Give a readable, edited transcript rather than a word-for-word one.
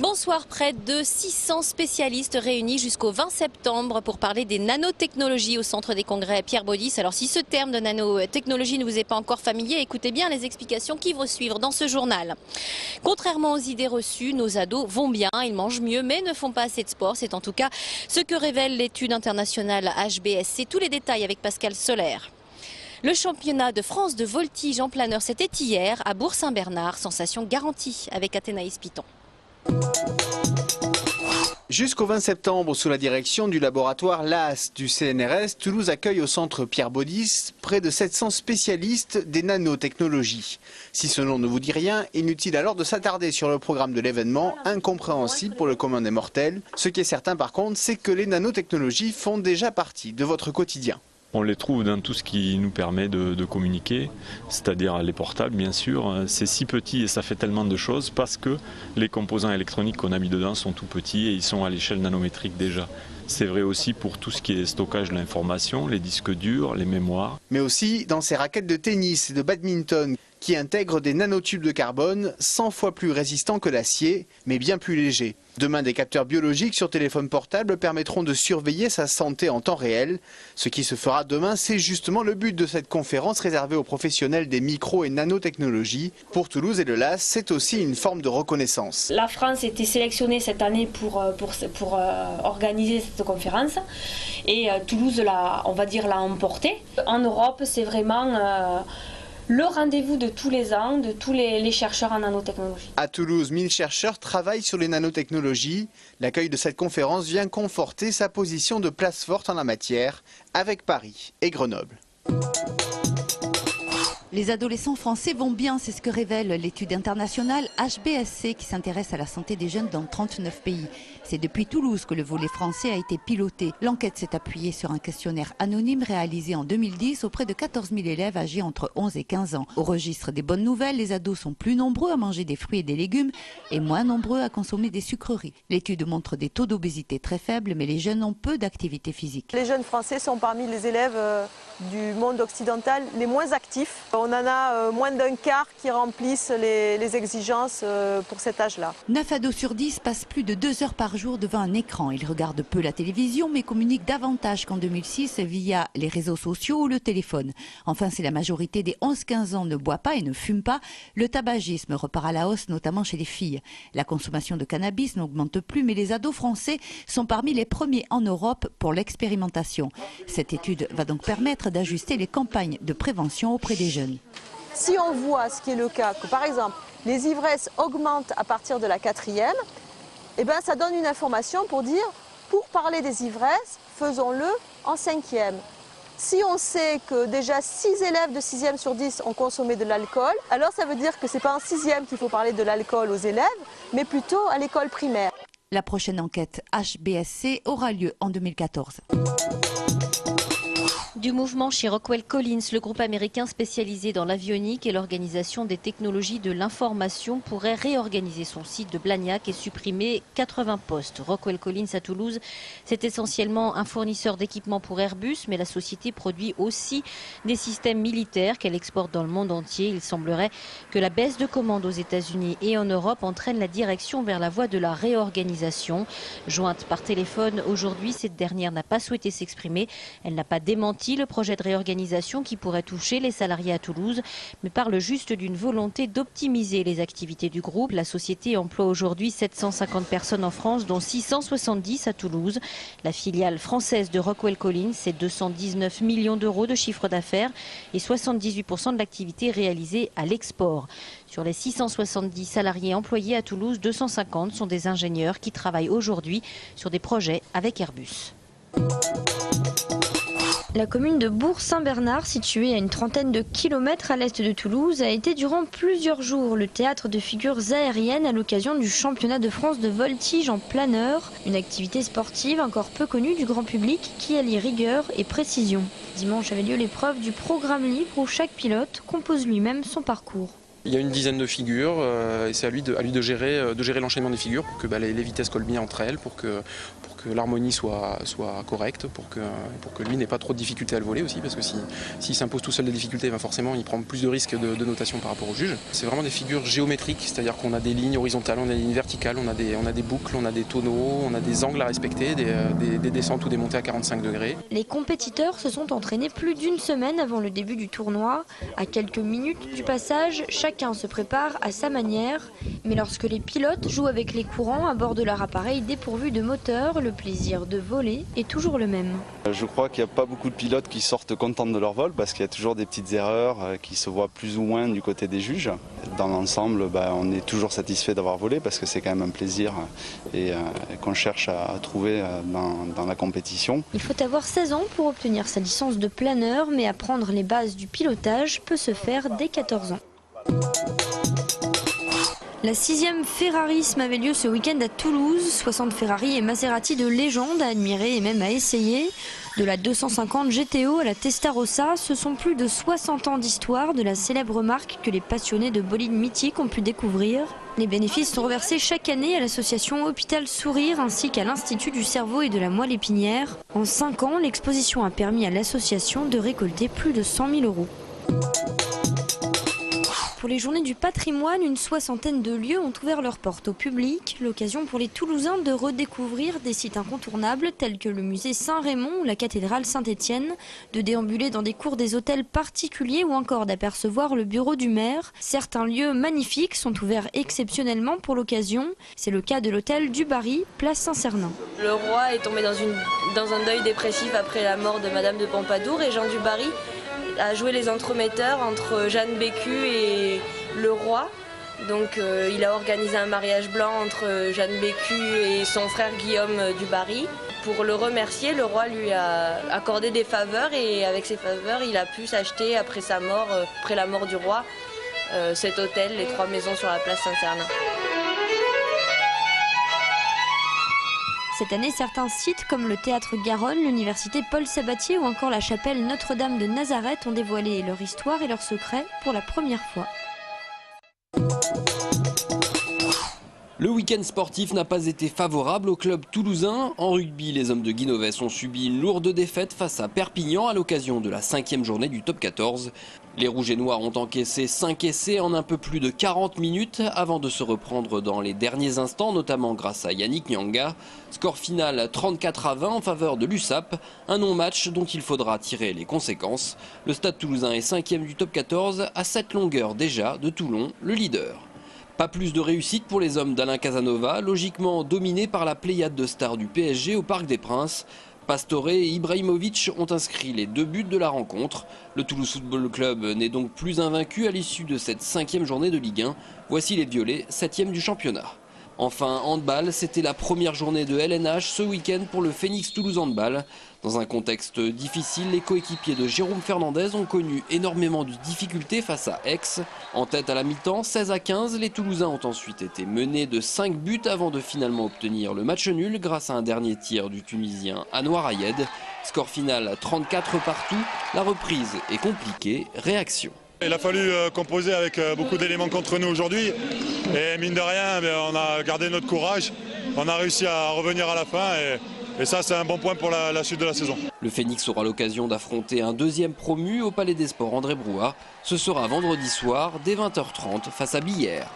Bonsoir, près de 600 spécialistes réunis jusqu'au 20 septembre pour parler des nanotechnologies au centre des congrès Pierre Baudis. Alors si ce terme de nanotechnologie ne vous est pas encore familier, écoutez bien les explications qui vont suivre dans ce journal. Contrairement aux idées reçues, nos ados vont bien, ils mangent mieux mais ne font pas assez de sport. C'est en tout cas ce que révèle l'étude internationale HBSC. Tous les détails avec Pascal Solaire. Le championnat de France de voltige en planeur, c'était hier à Bourg-Saint-Bernard. Sensation garantie avec Athénaïs Piton. Jusqu'au 20 septembre, sous la direction du laboratoire LAS du CNRS, Toulouse accueille au centre Pierre Baudis près de 700 spécialistes des nanotechnologies. Si ce nom ne vous dit rien, inutile alors de s'attarder sur le programme de l'événement, incompréhensible pour le commun des mortels. Ce qui est certain par contre, c'est que les nanotechnologies font déjà partie de votre quotidien. On les trouve dans tout ce qui nous permet de communiquer, c'est-à-dire les portables bien sûr. C'est si petit et ça fait tellement de choses parce que les composants électroniques qu'on a mis dedans sont tout petits et ils sont à l'échelle nanométrique déjà. C'est vrai aussi pour tout ce qui est stockage de l'information, les disques durs, les mémoires. Mais aussi dans ces raquettes de tennis et de badminton qui intègrent des nanotubes de carbone 100 fois plus résistants que l'acier, mais bien plus légers. Demain, des capteurs biologiques sur téléphone portable permettront de surveiller sa santé en temps réel. Ce qui se fera demain, c'est justement le but de cette conférence réservée aux professionnels des micro- et nanotechnologies. Pour Toulouse et le LAS, c'est aussi une forme de reconnaissance. La France a été sélectionnée cette année pour organiser cette conférence et Toulouse l'a emportée. En Europe, c'est vraiment le rendez-vous de tous les ans, de tous les chercheurs en nanotechnologie. À Toulouse, 1000 chercheurs travaillent sur les nanotechnologies. L'accueil de cette conférence vient conforter sa position de place forte en la matière avec Paris et Grenoble. Les adolescents français vont bien, c'est ce que révèle l'étude internationale HBSC qui s'intéresse à la santé des jeunes dans 39 pays. C'est depuis Toulouse que le volet français a été piloté. L'enquête s'est appuyée sur un questionnaire anonyme réalisé en 2010 auprès de 14 000 élèves âgés entre 11 et 15 ans. Au registre des bonnes nouvelles, les ados sont plus nombreux à manger des fruits et des légumes et moins nombreux à consommer des sucreries. L'étude montre des taux d'obésité très faibles, mais les jeunes ont peu d'activité physique. Les jeunes français sont parmi les élèves du monde occidental les moins actifs. On en a moins d'un quart qui remplissent les exigences pour cet âge-là. 9 ados sur 10 passent plus de 2 heures par jour devant un écran. Ils regardent peu la télévision mais communiquent davantage qu'en 2006 via les réseaux sociaux ou le téléphone. Enfin, si la majorité des 11-15 ans ne boit pas et ne fume pas, le tabagisme repart à la hausse, notamment chez les filles. La consommation de cannabis n'augmente plus, mais les ados français sont parmi les premiers en Europe pour l'expérimentation. Cette étude va donc permettre d'ajuster les campagnes de prévention auprès des jeunes. Si on voit, ce qui est le cas, que par exemple les ivresses augmentent à partir de la 4e, eh ben, ça donne une information pour dire, pour parler des ivresses, faisons-le en 5e. Si on sait que déjà 6 élèves de 6e sur 10 ont consommé de l'alcool, alors ça veut dire que ce n'est pas en 6e qu'il faut parler de l'alcool aux élèves, mais plutôt à l'école primaire. La prochaine enquête HBSC aura lieu en 2014. Du mouvement chez Rockwell Collins, le groupe américain spécialisé dans l'avionique et l'organisation des technologies de l'information pourrait réorganiser son site de Blagnac et supprimer 80 postes. Rockwell Collins à Toulouse, c'est essentiellement un fournisseur d'équipements pour Airbus, mais la société produit aussi des systèmes militaires qu'elle exporte dans le monde entier. Il semblerait que la baisse de commandes aux États-Unis et en Europe entraîne la direction vers la voie de la réorganisation. Jointe par téléphone aujourd'hui, cette dernière n'a pas souhaité s'exprimer. Elle n'a pas démenti le projet de réorganisation qui pourrait toucher les salariés à Toulouse, mais parle juste d'une volonté d'optimiser les activités du groupe. La société emploie aujourd'hui 750 personnes en France, dont 670 à Toulouse. La filiale française de Rockwell Collins, c'est 219 millions d'euros de chiffre d'affaires et 78% de l'activité réalisée à l'export. Sur les 670 salariés employés à Toulouse, 250 sont des ingénieurs qui travaillent aujourd'hui sur des projets avec Airbus. La commune de Bourg-Saint-Bernard, située à une trentaine de kilomètres à l'est de Toulouse, a été durant plusieurs jours le théâtre de figures aériennes à l'occasion du championnat de France de voltige en planeur, une activité sportive encore peu connue du grand public qui allie rigueur et précision. Dimanche avait lieu l'épreuve du programme libre où chaque pilote compose lui-même son parcours. Il y a une dizaine de figures et c'est à lui de gérer l'enchaînement des figures pour que les vitesses collent bien entre elles, pour que l'harmonie soit correcte, pour que lui n'ait pas trop de difficultés à le voler aussi, parce que s'il s'impose tout seul des difficultés, forcément il prend plus de risques de notation par rapport au juge. C'est vraiment des figures géométriques, c'est-à-dire qu'on a des lignes horizontales, on a des lignes verticales, on a des boucles, on a des tonneaux, on a des angles à respecter, des descentes ou des montées à 45 degrés. Les compétiteurs se sont entraînés plus d'une semaine avant le début du tournoi. À quelques minutes du passage, chacun se prépare à sa manière. Mais lorsque les pilotes jouent avec les courants à bord de leur appareil dépourvu de moteur, le plaisir de voler est toujours le même. Je crois qu'il n'y a pas beaucoup de pilotes qui sortent contents de leur vol parce qu'il y a toujours des petites erreurs qui se voient plus ou moins du côté des juges. Dans l'ensemble, on est toujours satisfait d'avoir volé parce que c'est quand même un plaisir et qu'on cherche à trouver dans la compétition. Il faut avoir 16 ans pour obtenir sa licence de planeur, mais apprendre les bases du pilotage peut se faire dès 14 ans. La 6e Ferrarisme avait lieu ce week-end à Toulouse. 60 Ferrari et Maserati de légende à admirer et même à essayer. De la 250 GTO à la Testarossa, ce sont plus de 60 ans d'histoire de la célèbre marque que les passionnés de bolides mythiques ont pu découvrir. Les bénéfices sont reversés chaque année à l'association Hôpital Sourire ainsi qu'à l'Institut du cerveau et de la moelle épinière. En 5 ans, l'exposition a permis à l'association de récolter plus de 100 000 €. Pour les journées du patrimoine, une soixantaine de lieux ont ouvert leurs portes au public. L'occasion pour les Toulousains de redécouvrir des sites incontournables tels que le musée Saint-Raymond ou la cathédrale Saint-Étienne, de déambuler dans des cours des hôtels particuliers ou encore d'apercevoir le bureau du maire. Certains lieux magnifiques sont ouverts exceptionnellement pour l'occasion. C'est le cas de l'hôtel du Barry, place Saint-Cernin. Le roi est tombé dans un deuil dépressif après la mort de Madame de Pompadour et Jean du Barry a joué les entremetteurs entre Jeanne Bécu et le roi. Donc il a organisé un mariage blanc entre Jeanne Bécu et son frère Guillaume du Barry. Pour le remercier, le roi lui a accordé des faveurs et avec ces faveurs, il a pu s'acheter après sa mort, après la mort du roi, cet hôtel, les 3 maisons sur la place Saint-Cernin. Cette année, certains sites comme le Théâtre Garonne, l'Université Paul Sabatier ou encore la chapelle Notre-Dame de Nazareth ont dévoilé leur histoire et leurs secrets pour la première fois. Le week-end sportif n'a pas été favorable au club toulousain. En rugby, les hommes de Guinoves ont subi une lourde défaite face à Perpignan à l'occasion de la 5e journée du top 14. Les Rouges et Noirs ont encaissé 5 essais en un peu plus de 40 minutes avant de se reprendre dans les derniers instants, notamment grâce à Yannick Nyanga. Score final 34-20 en faveur de l'USAP, un non-match dont il faudra tirer les conséquences. Le Stade Toulousain est 5e du top 14 à 7 longueurs déjà de Toulon, le leader. Pas plus de réussite pour les hommes d'Alain Casanova, logiquement dominés par la pléiade de stars du PSG au Parc des Princes. Pastore et Ibrahimovic ont inscrit les 2 buts de la rencontre. Le Toulouse Football Club n'est donc plus invaincu à l'issue de cette 5e journée de Ligue 1. Voici les Violets, 7e du championnat. Enfin, handball, c'était la première journée de LNH ce week-end pour le Phoenix Toulouse Handball. Dans un contexte difficile, les coéquipiers de Jérôme Fernandez ont connu énormément de difficultés face à Aix. En tête à la mi-temps, 16-15, les Toulousains ont ensuite été menés de 5 buts avant de finalement obtenir le match nul grâce à un dernier tir du Tunisien Anouar Ayed. Score final 34 partout, la reprise est compliquée, réaction. Il a fallu composer avec beaucoup d'éléments contre nous aujourd'hui et mine de rien, on a gardé notre courage, on a réussi à revenir à la fin et ça c'est un bon point pour la suite de la saison. Le Phoenix aura l'occasion d'affronter un 2e promu au Palais des Sports André Brouat. Ce sera vendredi soir dès 20h30 face à Billère.